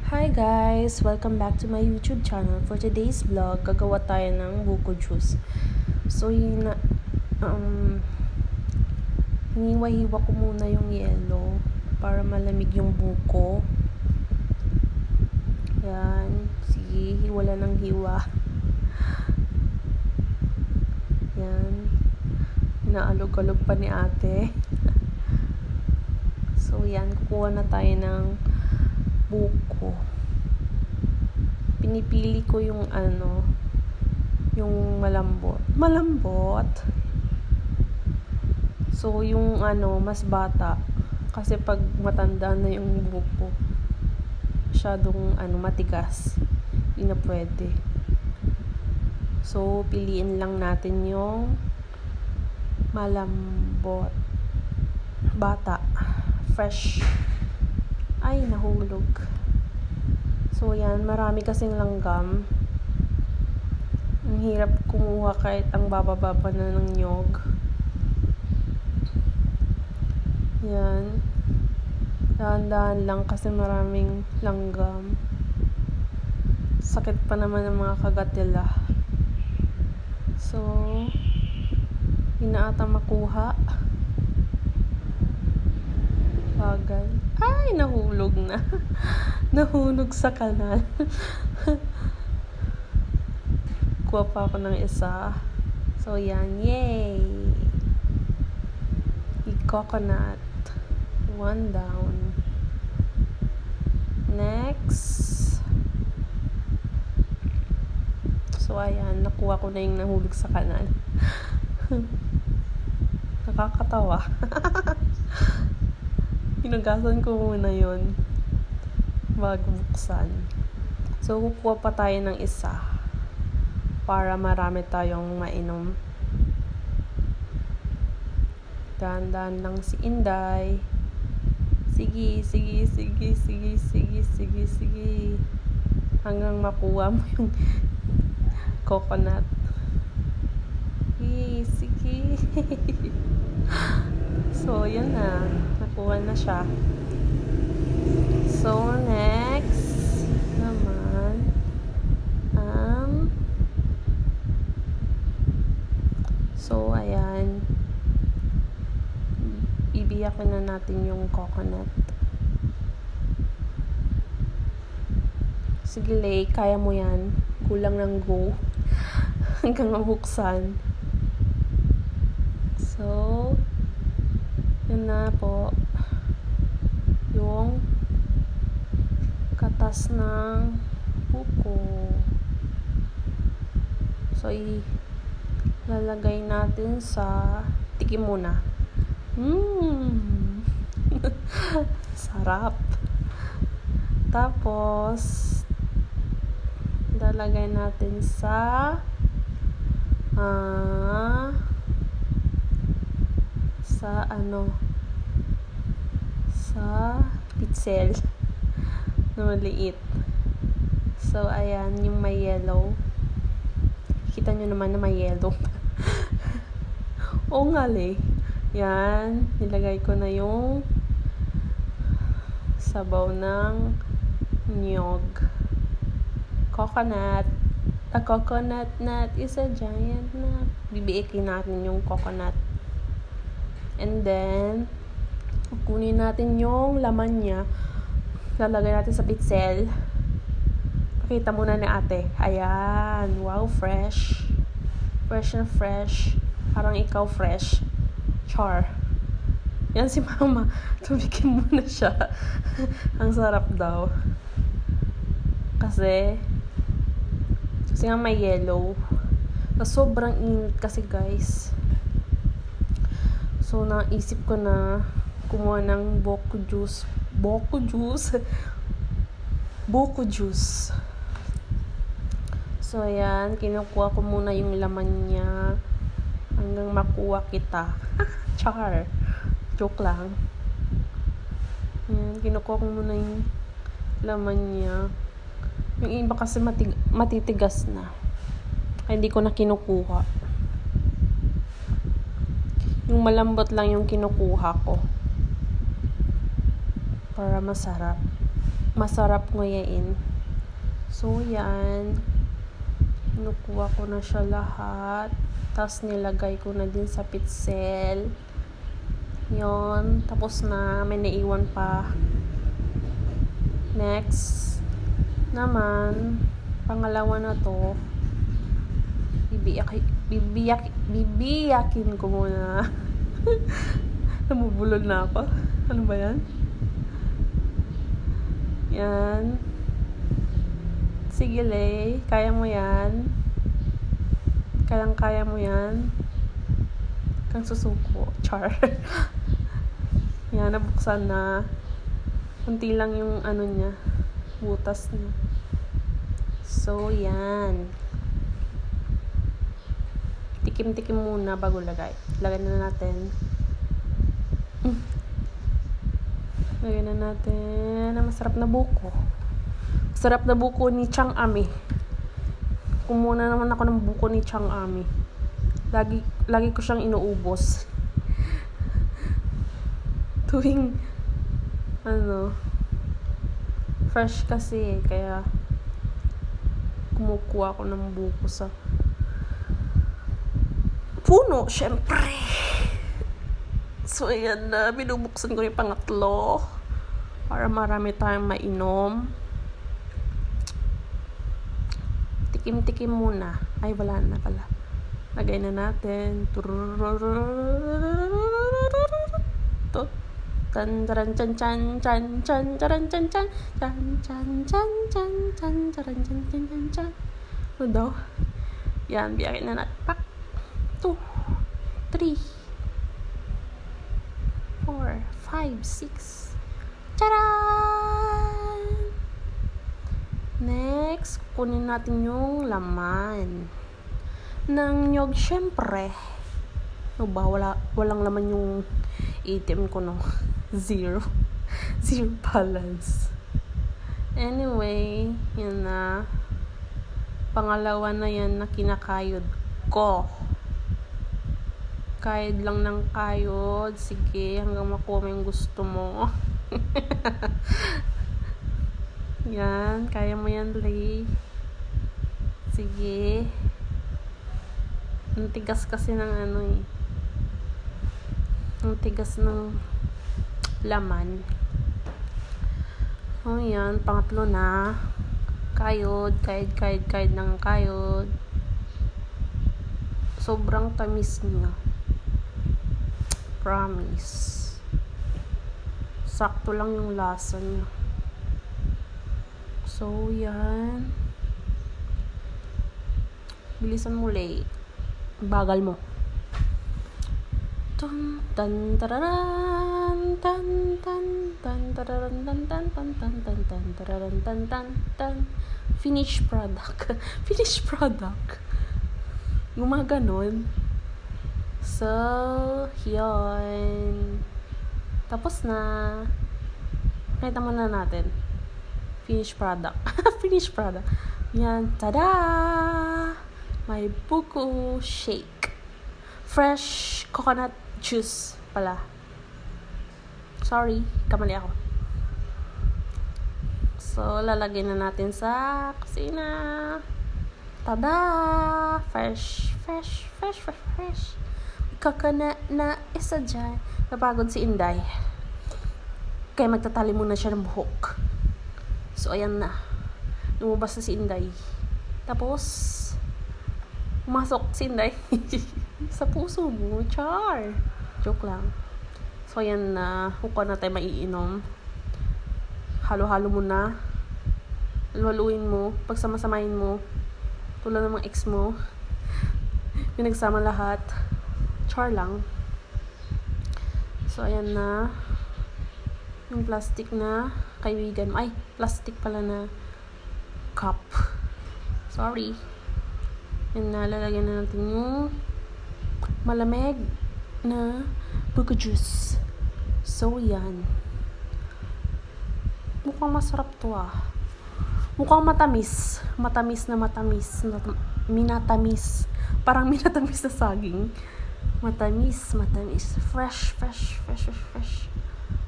Hi guys! Welcome back to my YouTube channel. For today's vlog, gagawa tayo ng buko juice. So, hiniwa-hiwa ko muna yung yelo para malamig yung buko. Yan. Sige, hiwala ng hiwa. Yan. Naalog-alog pa ni ate. So, yan. Kukuha na tayo ng buko. Pinipili ko yung yung malambot. So, yung mas bata. Kasi pag matanda na yung buko, masyadong matigas. Hindi na pwede. So, piliin lang natin yung malambot. Bata. Fresh. Ay, nahulog. So, yan. Marami kasing langgam. Ang hirap kumuha kahit ang bababa na ng nyog. Yan. Dahan-dahan lang kasi maraming langgam. Sakit pa naman ng mga kagat nila. So, hindi na ata makuha. Bagal. Ay, nahulog na. Nahulog sa kanal. Kuha pa ako ng isa. So, yan. Yay! Coconut. One down. Next. So, ayan. Nakuha ko na yung nahulog sa kanal. Nakakatawa. Hinugasan ko muna yun bago buksan. So, kukuha pa tayo ng isa para marami tayong mainom. Dahan-dahan lang si Inday. Sige. Hanggang makuha mo yung coconut. Sige. So, yun na. Nakuha na siya. So, next naman so, ayan. Ibiyakin na natin yung coconut. Sige, Lay. Kaya mo yan. Kulang ng go. Hanggang mabuksan. So, yun na po yung katas ng buko. So, ilalagay natin sa tikim muna. Sarap. Tapos, ilalagay natin sa pitsel na maliit. So, ayan, yung may yellow. Kita nyo naman na may yellow. Oo nga, Lay. Yan, nilagay ko na yung sabaw ng nyog. Coconut. A coconut nut is a giant nut. Bibiikin natin yung coconut. And then, kukunin natin yung laman niya. Lalagay natin sa pitsel. Pakita muna ni ate. Ayan. Wow, fresh. Fresh and fresh. Parang ikaw fresh. Char. Yan si mama. Tumikim muna siya. Ang sarap daw. Kasi nga may yellow. Sobrang init kasi, guys. So, naisip ko na kumuha ng buko juice. So, ayan. Kinukuha ko muna yung laman niya hanggang makuha kita. Char. Joke lang. Ayan. Kinukuha ko muna yung laman niya. Yung iba kasi matitigas na. Ay, hindi ko na kinukuha. Yung malambot lang yung kinukuha ko. Para masarap. masarap nguyain. So, yan. Kinukuha ko na siya lahat. Tapos, nilagay ko na din sa pitsel. Yon. Tapos na. May naiwan pa. Next. Naman, pangalawa na to. Bibiyakin ko muna. Namubulol na ako. Ano ba yan? Yan. Sige, Lay. Kaya mo yan. Kaya mo yan. Kang susuko. Char. Yan, nabuksan na. Kunti lang yung ano niya. Butas niya. So, yan. Tikim-tikim muna bago lagay. Lagay na natin. Lagay na natin ang masarap na buko. Masarap na buko ni Chang Ami. Kumuna naman ako ng buko ni Chang Ami. Lagi ko siyang inuubos. Tuwing fresh kasi kaya kumukuha ako ng buko sa puno, syempre. So, ayan na. Binubuksan ko yung pangatlo para marami tayong mainom. Tikim-tikim muna. Ay, wala na pala. Lagay na natin. Tan taran chan chan chan chan taran chan chan chan chan chan chan chan taran chan chan chan chan. Ano daw? Yan, biyakin na natin. Pak. 2 3 4 5 6. Charan! Next, kunin natin yung laman ng nyog, syempre. Ano ba? Walang laman yung ATM ko, no? Zero balance. Anyway, yun na. Pangalawa na yan na kinakayod ko. Kayod lang ng kayod. Sige, hanggang makuha mo yung gusto mo. Yan, kaya mo yan, Lay. Sige. Ang tigas kasi ng ang tigas ng laman. O yan, pangatlo na. Kayod ng kayod. Sobrang tamis niya. Promise. Sakto lang yung lasa niya. So, yan. Bilisan mo, Lay. Bagal mo. Tan tan tararan tan tan tan tararan tan tan tan tan tan tan tararan tan tan tan. Finished product. Finished product. Gumaganon. So, yun. Tapos na. Nakita mo na natin. Finished product. Finished product. Yan. Tada! May buko shake. Fresh coconut juice pala. Sorry, kamali ako. So, lalagay na natin sa kusina. Tada! Fresh. Coconut na isa dyan. Napagod si Inday. Kaya magtatali muna siya ng buhok. So, ayan na. Lumabas na si Inday. Tapos, pumasok si Inday. Sa puso mo. Char. Joke lang. So, ayan na. Huwag na tayo maiinom. Halo-halo mo na. Haluin mo. Pagsamasamahin mo. Tulad ng mga ex mo. Pinagsama lahat. Char lang. So, ayan na. Yung plastic na kaibigan. Ay, plastic pala na cup. Sorry. Yan na, lalagyan na natin yung malamig na buko juice. So, yan. Mukhang masarap to ah. Mukhang matamis. Minatamis. Parang minatamis na saging. Matamis. Fresh.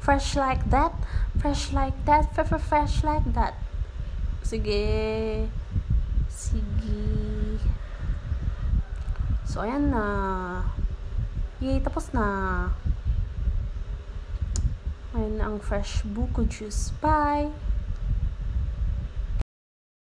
Fresh like that. Fresh like that. Fresh like that. Sige. So, ayan na. Yay, tapos na. Ayan na ang fresh buko juice. Bye!